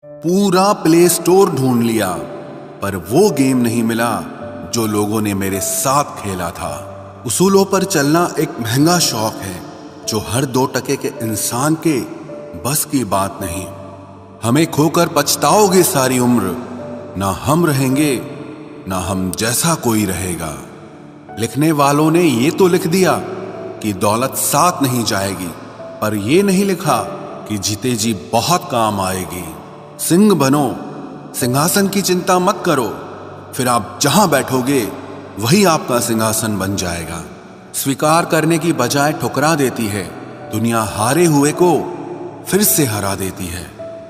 पूरा play store ढूंढ लिया, पर वो गेम नहीं मिला जो लोगों ने मेरे साथ खेला था। उसूलों पर चलना एक महंगा शौक है जो हर 2 टके के इंसान के बस की बात नहीं। हमें खोकर पछताओगे सारी उम्र, ना हम रहेंगे ना हम जैसा कोई रहेगा। लिखने वालों ने ये तो लिख दिया कि दौलत साथ नहीं जाएगी, पर ये नहीं लिखा कि जीते जी बहुत काम आएगी। सिंह बनो, सिंहासन की चिंता मत करो, फिर आप जहां बैठोगे वही आपका सिंहासन बन जाएगा। स्वीकार करने की बजाय ठुकरा देती है दुनिया, हारे हुए को फिर से हरा देती है।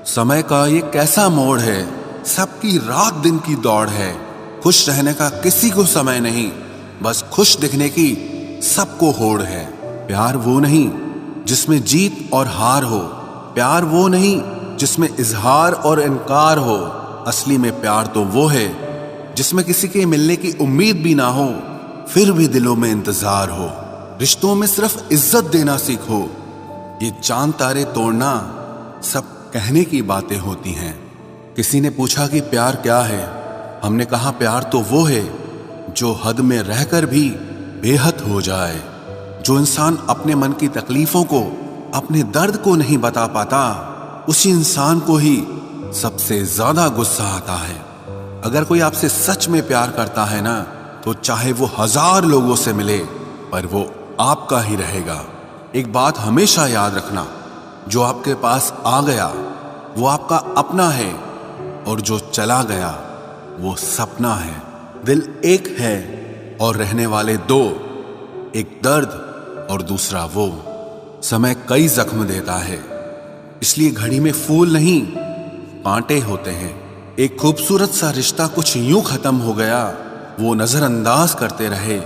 समय का ये कैसा मोड़ है, सबकी रात दिन की दौड़ है। खुश रहने का किसी को समय नहीं, बस खुश दिखने की सबको होड़ है। प्यार वो नहीं जिसमें जीत और हार हो, प्यार वो नहीं जिसमें इजहार और इनकार हो। असली में प्यार तो वो है जिसमें किसी के मिलने की उम्मीद भी ना हो, फिर भी दिलों में इंतजार हो। रिश्तों में सिर्फ इज्जत देना सीखो, ये चांद तारे तोड़ना सब कहने की बातें होती हैं। किसी ने पूछा कि प्यार क्या है, हमने कहा प्यार तो वो है जो हद में रहकर भी बेहद हो जाए। जो इंसान अपने मन की तकलीफों को, अपने दर्द को नहीं बता पाता, उसी इंसान को ही सबसे ज्यादा गुस्सा आता है। अगर कोई आपसे सच में प्यार करता है ना, तो चाहे वो 1000 लोगों से मिले, पर वो आपका ही रहेगा। एक बात हमेशा याद रखना, जो आपके पास आ गया वो आपका अपना है, और जो चला गया वो सपना है। दिल एक है और रहने वाले 2, एक दर्द और दूसरा वो। समय कई जख्म देता है, इसलिए घड़ी में फूल नहीं कांटे होते हैं। एक खूबसूरत सा रिश्ता कुछ यूं खत्म हो गया, वो नजरअंदाज करते रहे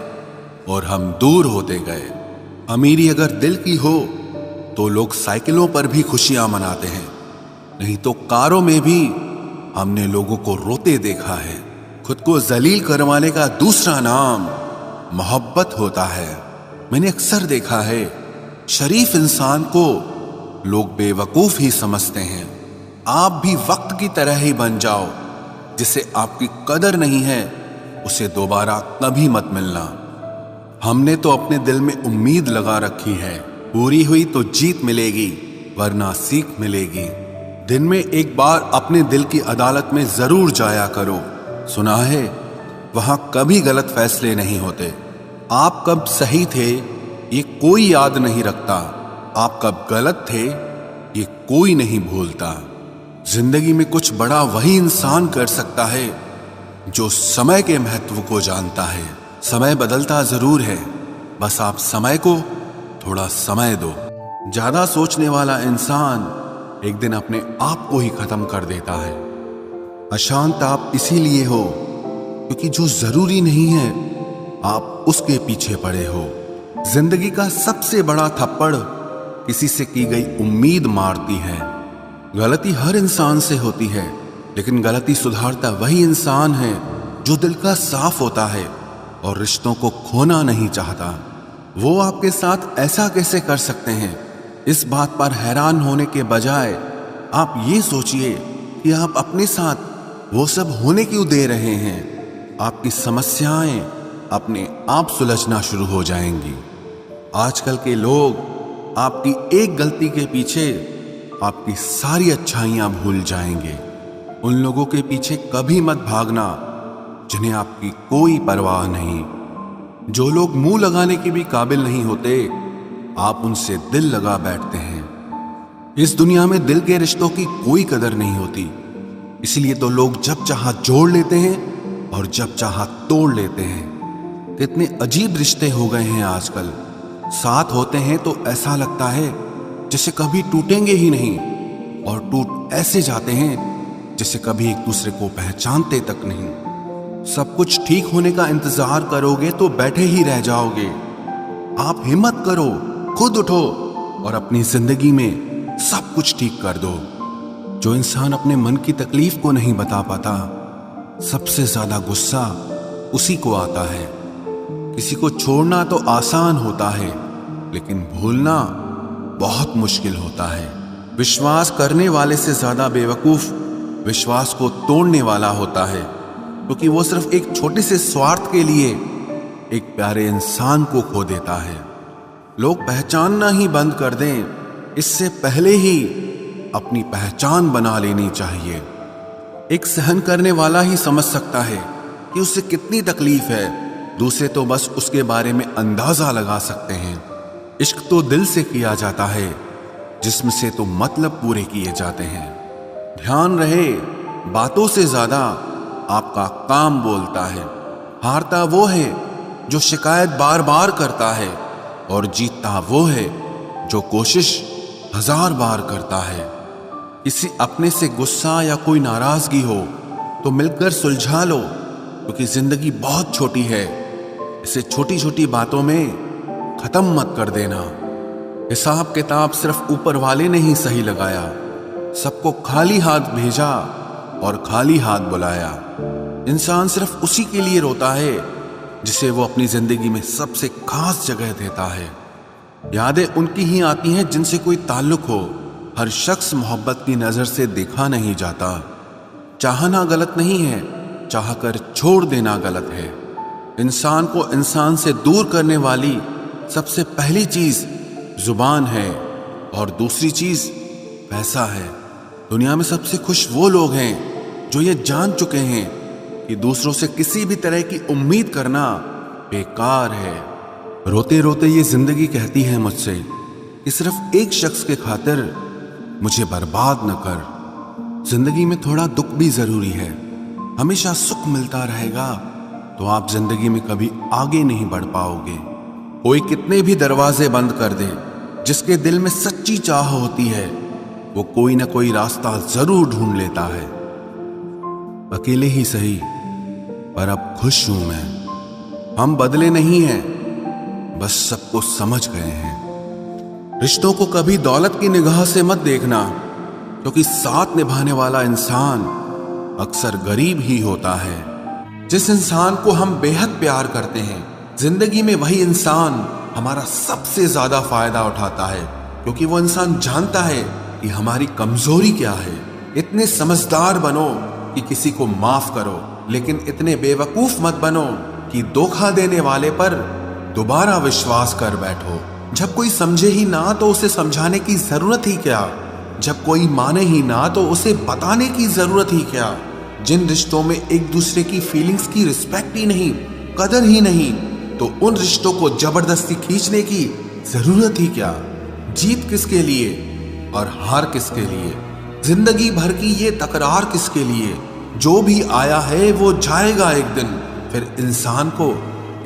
और हम दूर होते गए। अमीरी अगर दिल की हो तो लोग साइकिलों पर भी खुशियां मनाते हैं, नहीं तो कारों में भी हमने लोगों को रोते देखा है। खुद को जलील करवाने का दूसरा नाम मोहब्बत होता है। मैंने अक्सर देखा है, शरीफ इंसान को लोग बेवकूफ ही समझते हैं। आप भी वक्त की तरह ही बन जाओ, जिसे आपकी कदर नहीं है उसे दोबारा कभी मत मिलना। हमने तो अपने दिल में उम्मीद लगा रखी है, पूरी हुई तो जीत मिलेगी वरना सीख मिलेगी। दिन में एक बार अपने दिल की अदालत में जरूर जाया करो। सुना है वहां कभी गलत फैसले नहीं होते। आप कब सही थे ये कोई याद नहीं रखता, आप कब गलत थे ये कोई नहीं भूलता। जिंदगी में कुछ बड़ा वही इंसान कर सकता है जो समय के महत्व को जानता है। समय बदलता जरूर है, बस आप समय को थोड़ा समय दो। ज्यादा सोचने वाला इंसान एक दिन अपने आप को ही खत्म कर देता है। अशांत आप इसीलिए हो क्योंकि जो जरूरी नहीं है आप उसके पीछे पड़े हो। जिंदगी का सबसे बड़ा थप्पड़ किसी से की गई उम्मीद मारती है। गलती हर इंसान से होती है, लेकिन गलती सुधारता वही इंसान है जो दिल का साफ होता है और रिश्तों को खोना नहीं चाहता। वो आपके साथ ऐसा कैसे कर सकते हैं, इस बात पर हैरान होने के बजाय आप ये सोचिए कि आप अपने साथ वो सब होने क्यों दे रहे हैं। आपकी समस्याएं अपने आप सुलझना शुरू हो जाएंगी। आजकल के लोग आपकी एक गलती के पीछे आपकी सारी अच्छाइयां भूल जाएंगे। उन लोगों के पीछे कभी मत भागना जिन्हें आपकी कोई परवाह नहीं। जो लोग मुंह लगाने के भी काबिल नहीं होते, आप उनसे दिल लगा बैठते हैं। इस दुनिया में दिल के रिश्तों की कोई कदर नहीं होती, इसलिए तो लोग जब चाहा जोड़ लेते हैं और जब चाहा तोड़ लेते हैं। कितने अजीब रिश्ते हो गए हैं आजकल। साथ होते हैं तो ऐसा लगता है जैसे कभी टूटेंगे ही नहीं, और टूट ऐसे जाते हैं जैसे कभी एक दूसरे को पहचानते तक नहीं। सब कुछ ठीक होने का इंतजार करोगे तो बैठे ही रह जाओगे। आप हिम्मत करो, खुद उठो और अपनी जिंदगी में सब कुछ ठीक कर दो। जो इंसान अपने मन की तकलीफ को नहीं बता पाता, सबसे ज्यादा गुस्सा उसी को आता है। किसी को छोड़ना तो आसान होता है, लेकिन भूलना बहुत मुश्किल होता है। विश्वास करने वाले से ज्यादा बेवकूफ विश्वास को तोड़ने वाला होता है, क्योंकि वो सिर्फ एक छोटे से स्वार्थ के लिए एक प्यारे इंसान को खो देता है। लोग पहचानना ही बंद कर दें, इससे पहले ही अपनी पहचान बना लेनी चाहिए। एक सहन करने वाला ही समझ सकता है कि उससे कितनी तकलीफ है, दूसरे तो बस उसके बारे में अंदाजा लगा सकते हैं। इश्क तो दिल से किया जाता है, जिस्म से तो मतलब पूरे किए जाते हैं। ध्यान रहे, बातों से ज्यादा आपका काम बोलता है। हारता वो है जो शिकायत बार बार करता है, और जीतता वो है जो कोशिश 1000 बार करता है। किसी अपने से गुस्सा या कोई नाराजगी हो तो मिलकर सुलझा लो, क्योंकि जिंदगी बहुत छोटी है। इसे छोटी छोटी बातों में खत्म मत कर देना। हिसाब किताब सिर्फ ऊपर वाले ने ही सही लगाया, सबको खाली हाथ भेजा और खाली हाथ बुलाया। इंसान सिर्फ उसी के लिए रोता है जिसे वो अपनी जिंदगी में सबसे खास जगह देता है। यादें उनकी ही आती हैं जिनसे कोई ताल्लुक हो। हर शख्स मोहब्बत की नजर से देखा नहीं जाता। चाहना गलत नहीं है, चाहकर छोड़ देना गलत है। इंसान को इंसान से दूर करने वाली सबसे पहली चीज जुबान है, और दूसरी चीज पैसा है। दुनिया में सबसे खुश वो लोग हैं जो ये जान चुके हैं कि दूसरों से किसी भी तरह की उम्मीद करना बेकार है। रोते रोते ये जिंदगी कहती है मुझसे कि सिर्फ एक शख्स के खातिर मुझे बर्बाद न कर। जिंदगी में थोड़ा दुख भी जरूरी है। हमेशा सुख मिलता रहेगा तो आप जिंदगी में कभी आगे नहीं बढ़ पाओगे। कोई कितने भी दरवाजे बंद कर दे, जिसके दिल में सच्ची चाह होती है वो कोई ना कोई रास्ता जरूर ढूंढ लेता है। अकेले ही सही, पर अब खुश हूं मैं। हम बदले नहीं हैं, बस सबको समझ गए हैं। रिश्तों को कभी दौलत की निगाह से मत देखना, क्योंकि साथ निभाने वाला इंसान अक्सर गरीब ही होता है। जिस इंसान को हम बेहद प्यार करते हैं, जिंदगी में वही इंसान हमारा सबसे ज्यादा फायदा उठाता है, क्योंकि वो इंसान जानता है कि हमारी कमजोरी क्या है। इतने समझदार बनो कि किसी को माफ करो, लेकिन इतने बेवकूफ मत बनो कि धोखा देने वाले पर दोबारा विश्वास कर बैठो। जब कोई समझे ही ना तो उसे समझाने की जरूरत ही क्या। जब कोई माने ही ना तो उसे बताने की जरूरत ही क्या। जिन रिश्तों में एक दूसरे की फीलिंग्स की रिस्पेक्ट ही नहीं, कदर ही नहीं, तो उन रिश्तों को जबरदस्ती खींचने की जरूरत ही क्या। जीत किसके लिए और हार किसके लिए, जिंदगी भर की ये तकरार किसके लिए। जो भी आया है वो जाएगा एक दिन, फिर इंसान को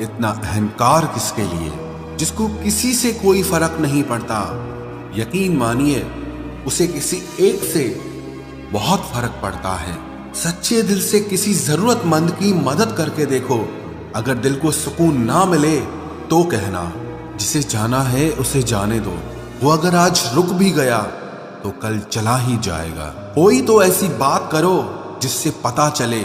इतना अहंकार किसके लिए, जिसको किसी से कोई फर्क नहीं पड़ता। यकीन मानिए, उसे किसी एक से बहुत फर्क पड़ता है। सच्चे दिल से किसी जरूरतमंद की मदद करके देखो। अगर दिल को सुकून ना मिले तो कहना, जिसे जाना है उसे जाने दो। वो अगर आज रुक भी गया तो कल चला ही जाएगा। कोई तो ऐसी बात करो जिससे पता चले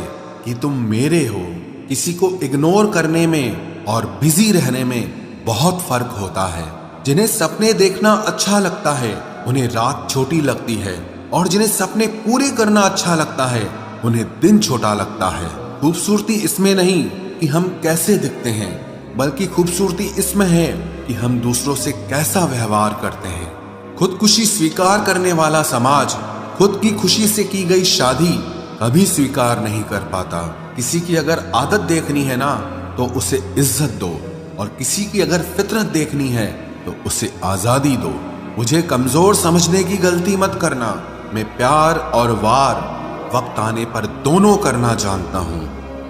कि तुम मेरे हो। किसी को इग्नोर करने में और बिजी रहने में बहुत फर्क होता है। जिन्हें सपने देखना अच्छा लगता है उन्हें रात छोटी लगती है, और जिन्हें सपने पूरे करना अच्छा लगता है उन्हें दिन छोटा लगता है। खूबसूरती इसमें नहीं कि हम कैसे दिखते हैं, बल्कि खूबसूरती इसमें है कि हम दूसरों से कैसा व्यवहार करते हैं। खुदकुशी स्वीकार करने वाला समाज खुद की खुशी से की गई शादी कभी स्वीकार नहीं कर पाता। किसी की अगर आदत देखनी है ना तो उसे इज्जत दो, और किसी की अगर फितरत देखनी है तो उसे आजादी दो। मुझे कमजोर समझने की गलती मत करना। मैं प्यार और वार वक्त आने पर दोनों करना जानता हूँ।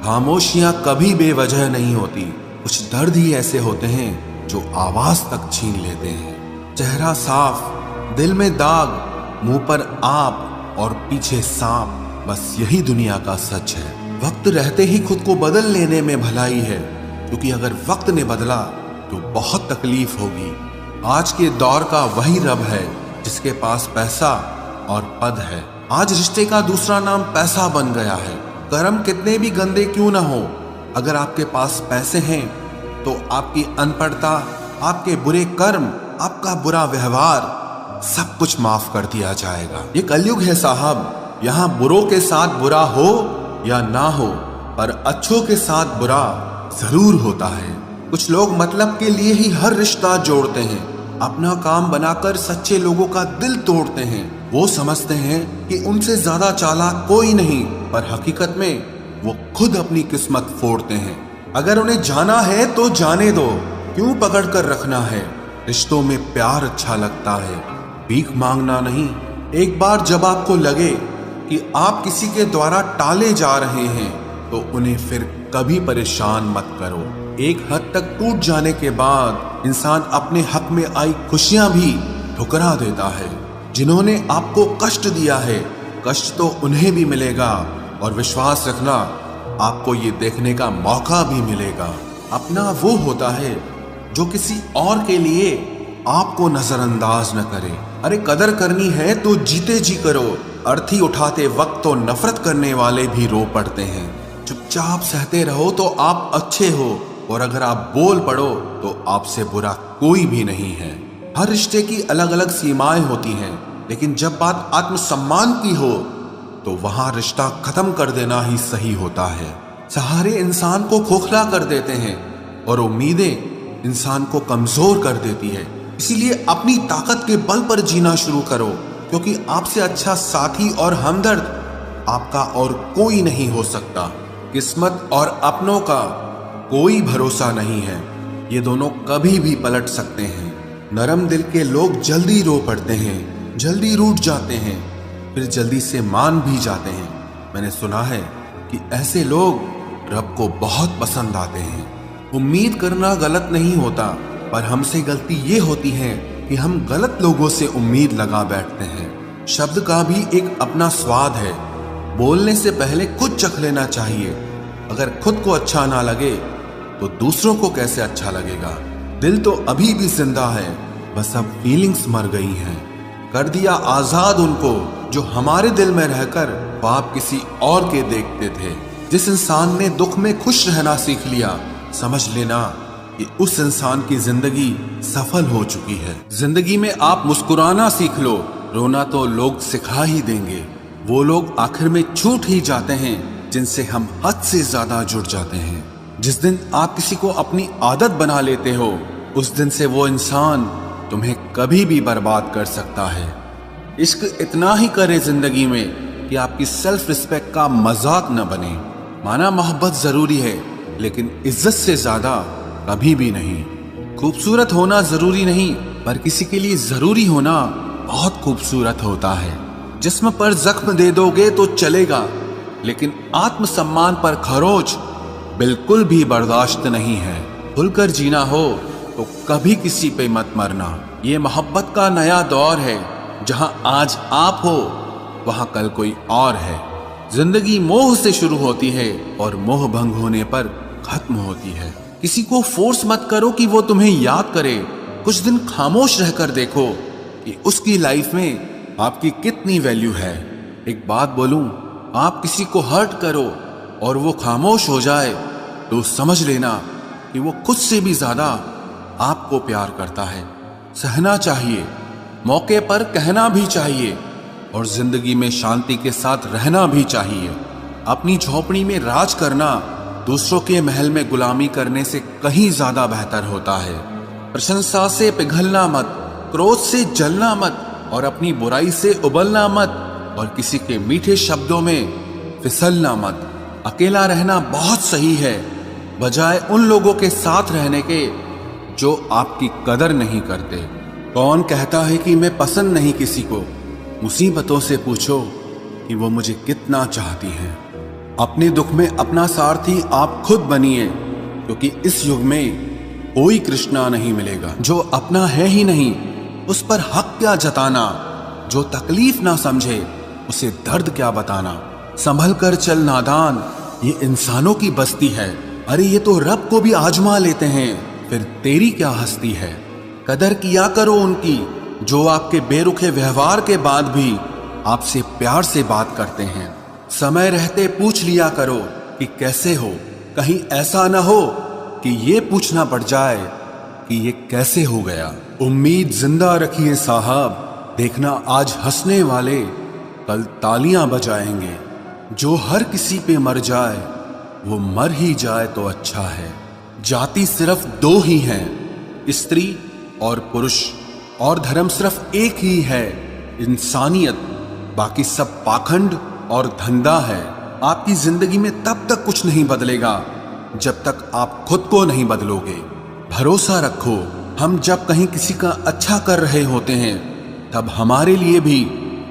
खामोशियां कभी बेवजह नहीं होती। कुछ दर्द ही ऐसे होते हैं जो आवाज तक छीन लेते हैं। चेहरा साफ, दिल में दाग, मुंह पर आप और पीछे सांप, बस यही दुनिया का सच है। वक्त रहते ही खुद को बदल लेने में भलाई है, क्योंकि अगर वक्त ने बदला तो बहुत तकलीफ होगी। आज के दौर का वही रब है जिसके पास पैसा और पद है। आज रिश्ते का दूसरा नाम पैसा बन गया है। कर्म कितने भी गंदे क्यों ना हो, अगर आपके पास पैसे हैं तो आपकी अनपढ़ता, आपके बुरे कर्म, आपका बुरा व्यवहार सब कुछ माफ कर दिया जाएगा। ये कलयुग है साहब, यहाँ बुरों के साथ बुरा हो या ना हो, पर अच्छों के साथ बुरा जरूर होता है। कुछ लोग मतलब के लिए ही हर रिश्ता जोड़ते हैं, अपना काम बनाकर सच्चे लोगों का दिल तोड़ते हैं। वो समझते हैं कि उनसे ज्यादा चालाक कोई नहीं, पर हकीकत में वो खुद अपनी किस्मत फोड़ते हैं। अगर उन्हें जाना है तो जाने दो, क्यों पकड़ कर रखना है। रिश्तों में प्यार अच्छा लगता है, भीख मांगना नहीं। एक बार जब आपको लगे कि आप किसी के द्वारा टाले जा रहे हैं तो उन्हें फिर कभी परेशान मत करो। एक हद तक टूट जाने के बाद इंसान अपने हक में आई खुशियां भी ठुकरा देता है। जिन्होंने आपको कष्ट दिया है, कष्ट तो उन्हें भी मिलेगा, और विश्वास रखना आपको ये देखने का मौका भी मिलेगा। अपना वो होता है जो किसी और के लिए आपको नजरअंदाज न करे। अरे कदर करनी है तो जीते जी करो। अर्थी उठाते वक्त तो नफरत करने वाले भी रो पड़ते हैं। चुपचाप सहते रहो तो आप अच्छे हो, और अगर आप बोल पड़ो तो आपसे बुरा कोई भी नहीं है। हर रिश्ते की अलग अलग सीमाएं होती हैं, लेकिन जब बात आत्मसम्मान की हो तो वहां रिश्ता खत्म कर देना ही सही होता है। सहारे इंसान को खोखला कर देते हैं और उम्मीदें इंसान को कमजोर कर देती है। इसीलिए अपनी ताकत के बल पर जीना शुरू करो, क्योंकि आपसे अच्छा साथी और हमदर्द आपका और कोई नहीं हो सकता। किस्मत और अपनों का कोई भरोसा नहीं है, ये दोनों कभी भी पलट सकते हैं। नरम दिल के लोग जल्दी रो पड़ते हैं, जल्दी रूठ जाते हैं, फिर जल्दी से मान भी जाते हैं। मैंने सुना है कि ऐसे लोग रब को बहुत पसंद आते हैं। उम्मीद करना गलत नहीं होता, पर हमसे गलती ये होती है कि हम गलत लोगों से उम्मीद लगा बैठते हैं। शब्द का भी एक अपना स्वाद है, बोलने से पहले खुद चख लेना चाहिए। अगर खुद को अच्छा ना लगे तो दूसरों को कैसे अच्छा लगेगा। दिल तो अभी भी जिंदा है, बस अब फीलिंग्स मर गई हैं। कर दिया आजाद उनको जो हमारे दिल में रहकर ख्वाब किसी और के देखते थे। जिस इंसान ने दुख में खुश रहना सीख लिया, समझ लेना कि उस इंसान की जिंदगी सफल हो चुकी है। जिंदगी में आप मुस्कुराना सीख लो, रोना तो लोग सिखा ही देंगे। वो लोग आखिर में छूट ही जाते हैं जिनसे हम हद से ज्यादा जुड़ जाते हैं। जिस दिन आप किसी को अपनी आदत बना लेते हो, उस दिन से वो इंसान तुम्हें कभी भी बर्बाद कर सकता है। इश्क इतना ही करे जिंदगी में कि आपकी सेल्फ रिस्पेक्ट का मजाक न बने। माना मोहब्बत जरूरी है, लेकिन इज्जत से ज्यादा कभी भी नहीं। खूबसूरत होना जरूरी नहीं, पर किसी के लिए जरूरी होना बहुत खूबसूरत होता है। जिस्म पर जख्म दे दोगे तो चलेगा, लेकिन आत्मसम्मान पर खरोच बिल्कुल भी बर्दाश्त नहीं है। खुलकर जीना हो तो कभी किसी पे मत मरना। ये मोहब्बत का नया दौर है, जहां आज आप हो वहां कल कोई और है। जिंदगी मोह से शुरू होती है और मोह भंग होने पर खत्म होती है। किसी को फोर्स मत करो कि वो तुम्हें याद करे। कुछ दिन खामोश रहकर देखो कि उसकी लाइफ में आपकी कितनी वैल्यू है। एक बात बोलूं, आप किसी को हर्ट करो और वो खामोश हो जाए तो समझ लेना कि वो खुद से भी ज्यादा आपको प्यार करता है। सहना चाहिए, मौके पर कहना भी चाहिए, और जिंदगी में शांति के साथ रहना भी चाहिए। अपनी झोपड़ी में राज करना दूसरों के महल में गुलामी करने से कहीं ज्यादा बेहतर होता है। प्रशंसा से पिघलना मत, क्रोध से जलना मत, और अपनी बुराई से उबलना मत, और किसी के मीठे शब्दों में फिसलना मत। अकेला रहना बहुत सही है, बजाय उन लोगों के साथ रहने के जो आपकी कदर नहीं करते। कौन कहता है कि मैं पसंद नहीं किसी को? मुसीबतों से पूछो कि वो मुझे कितना चाहती हैं। अपने दुख में अपना सारथी आप खुद बनिए, क्योंकि इस युग में कोई कृष्णा नहीं मिलेगा। जो अपना है ही नहीं, उस पर हक क्या जताना। जो तकलीफ ना समझे, उसे दर्द क्या बताना। संभल कर चल नादान, ये इंसानों की बस्ती है। अरे ये तो रब को भी आजमा लेते हैं, फिर तेरी क्या हस्ती है। कदर किया करो उनकी जो आपके बेरुखे व्यवहार के बाद भी आपसे प्यार से बात करते हैं। समय रहते पूछ लिया करो कि कैसे हो, कहीं ऐसा ना हो कि ये पूछना पड़ जाए कि ये कैसे हो गया। उम्मीद जिंदा रखिए साहब, देखना आज हंसने वाले कल तालियां बजाएंगे। जो हर किसी पे मर जाए वो मर ही जाए तो अच्छा है। जाति सिर्फ दो ही हैं, स्त्री और पुरुष, और धर्म सिर्फ एक ही है, इंसानियत। बाकी सब पाखंड और धंधा है। आपकी जिंदगी में तब तक कुछ नहीं बदलेगा जब तक आप खुद को नहीं बदलोगे। भरोसा रखो, हम जब कहीं किसी का अच्छा कर रहे होते हैं तब हमारे लिए भी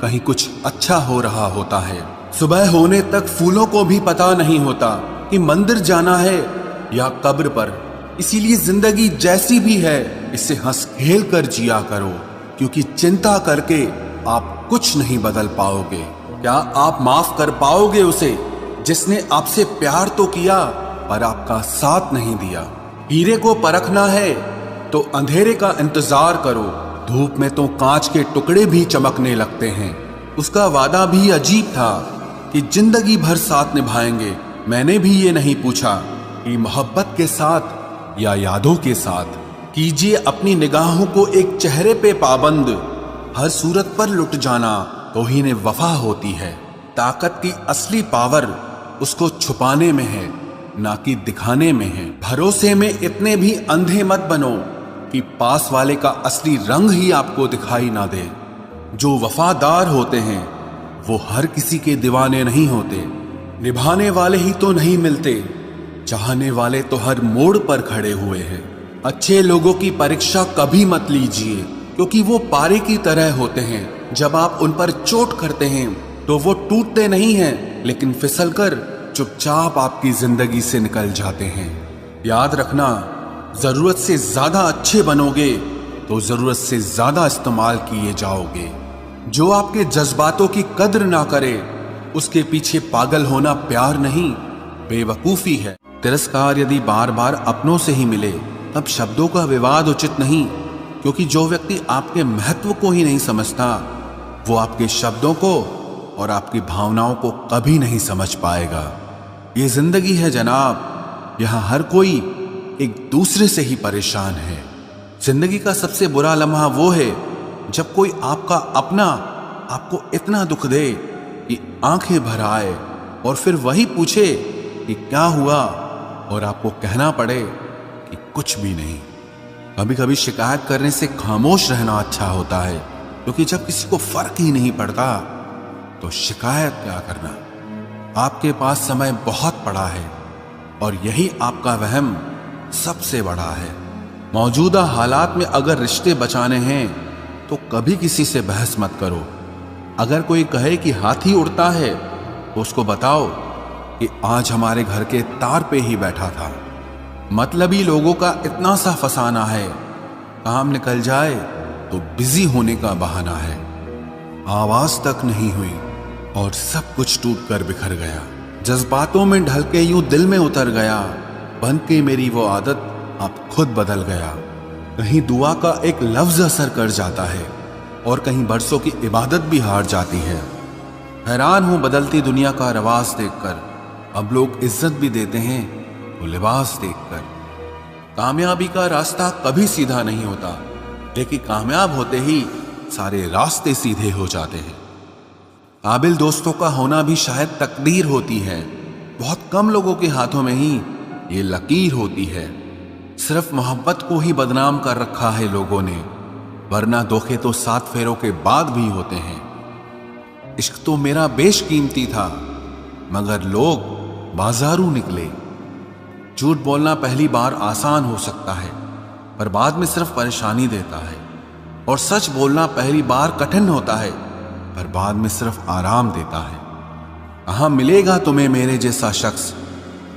कहीं कुछ अच्छा हो रहा होता है। सुबह होने तक फूलों को भी पता नहीं होता कि मंदिर जाना है या कब्र पर। इसीलिए जिंदगी जैसी भी है इसे हंस खेल कर जिया करो, क्योंकि चिंता करके आप कुछ नहीं बदल पाओगे। क्या आप माफ कर पाओगे उसे जिसने आपसे प्यार तो किया पर आपका साथ नहीं दिया? हीरे को परखना है तो अंधेरे का इंतजार करो। धूप में तो कांच के टुकड़े भी चमकने लगते हैं। उसका वादा भी अजीब था कि जिंदगी भर साथ निभाएंगे। मैंने भी ये नहीं पूछा कि मोहब्बत के साथ या यादों के साथ। कीजिए अपनी निगाहों को एक चेहरे पे पाबंद, हर सूरत पर लुट जाना तौहीन वफा होती है। ताकत की असली पावर उसको छुपाने में है, ना कि दिखाने में है। भरोसे में इतने भी अंधे मत बनो कि पास वाले का असली रंग ही आपको दिखाई ना दे। जो वफादार होते हैं वो हर किसी के दीवाने नहीं होते। निभाने वाले ही तो नहीं मिलते, चाहने वाले तो हर मोड़ पर खड़े हुए हैं। अच्छे लोगों की परीक्षा कभी मत लीजिए, क्योंकि वो पारे की तरह होते हैं। जब आप उन पर चोट करते हैं तो वो टूटते नहीं हैं, लेकिन फिसलकर चुपचाप आपकी जिंदगी से निकल जाते हैं। याद रखना, जरूरत से ज्यादा अच्छे बनोगे तो जरूरत से ज्यादा इस्तेमाल किए जाओगे। जो आपके जज्बातों की कद्र ना करे उसके पीछे पागल होना प्यार नहीं, बेवकूफी है। तिरस्कार यदि बार बार अपनों से ही मिले तब शब्दों का विवाद उचित नहीं, क्योंकि जो व्यक्ति आपके महत्व को ही नहीं समझता वो आपके शब्दों को और आपकी भावनाओं को कभी नहीं समझ पाएगा। ये जिंदगी है जनाब, यहाँ हर कोई एक दूसरे से ही परेशान है। जिंदगी का सबसे बुरा लम्हा वो है जब कोई आपका अपना आपको इतना दुख दे कि आंखें भर आए और फिर वही पूछे कि क्या हुआ, और आपको कहना पड़े कि कुछ भी नहीं। कभी कभी शिकायत करने से खामोश रहना अच्छा होता है, क्योंकि जब किसी को फर्क ही नहीं पड़ता तो शिकायत क्या करना। आपके पास समय बहुत पड़ा है और यही आपका वहम सबसे बड़ा है। मौजूदा हालात में अगर रिश्ते बचाने हैं तो कभी किसी से बहस मत करो। अगर कोई कहे कि हाथी उड़ता है तो उसको बताओ कि आज हमारे घर के तार पे ही बैठा था। मतलबी लोगों का इतना सा फसाना है, काम निकल जाए तो बिजी होने का बहाना है। आवाज तक नहीं हुई और सब कुछ टूट कर बिखर गया। जज्बातों में ढल के यूं दिल में उतर गया, बन के मेरी वो आदत अब खुद बदल गया। कहीं दुआ का एक लफ्ज असर कर जाता है और कहीं बरसों की इबादत भी हार जाती है। हैरान हूं बदलती दुनिया का रवाज देखकर, अब लोग इज्जत भी देते हैं तो लिबास देखकर। कामयाबी का रास्ता कभी सीधा नहीं होता, लेकिन कामयाब होते ही सारे रास्ते सीधे हो जाते हैं। काबिल दोस्तों का होना भी शायद तकदीर होती है। बहुत कम लोगों के हाथों में ही ये लकीर होती है। सिर्फ मोहब्बत को ही बदनाम कर रखा है लोगों ने, वरना धोखे तो 7 फेरों के बाद भी होते हैं। इश्क तो मेरा बेशकीमती था, मगर लोग बाजारू निकले। झूठ बोलना पहली बार आसान हो सकता है, पर बाद में सिर्फ परेशानी देता है। और सच बोलना पहली बार कठिन होता है, पर बाद में सिर्फ आराम देता है। कहाँ मिलेगा तुम्हें मेरे जैसा शख्स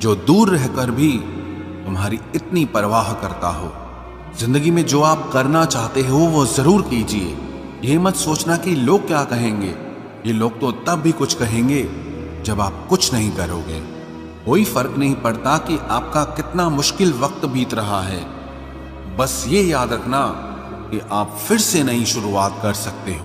जो दूर रहकर भी तुम्हारी इतनी परवाह करता हो। जिंदगी में जो आप करना चाहते हो वो जरूर कीजिए। ये मत सोचना कि लोग क्या कहेंगे। ये लोग तो तब भी कुछ कहेंगे जब आप कुछ नहीं करोगे। कोई फर्क नहीं पड़ता कि आपका कितना मुश्किल वक्त बीत रहा है। बस ये याद रखना कि आप फिर से नई शुरुआत कर सकते हो।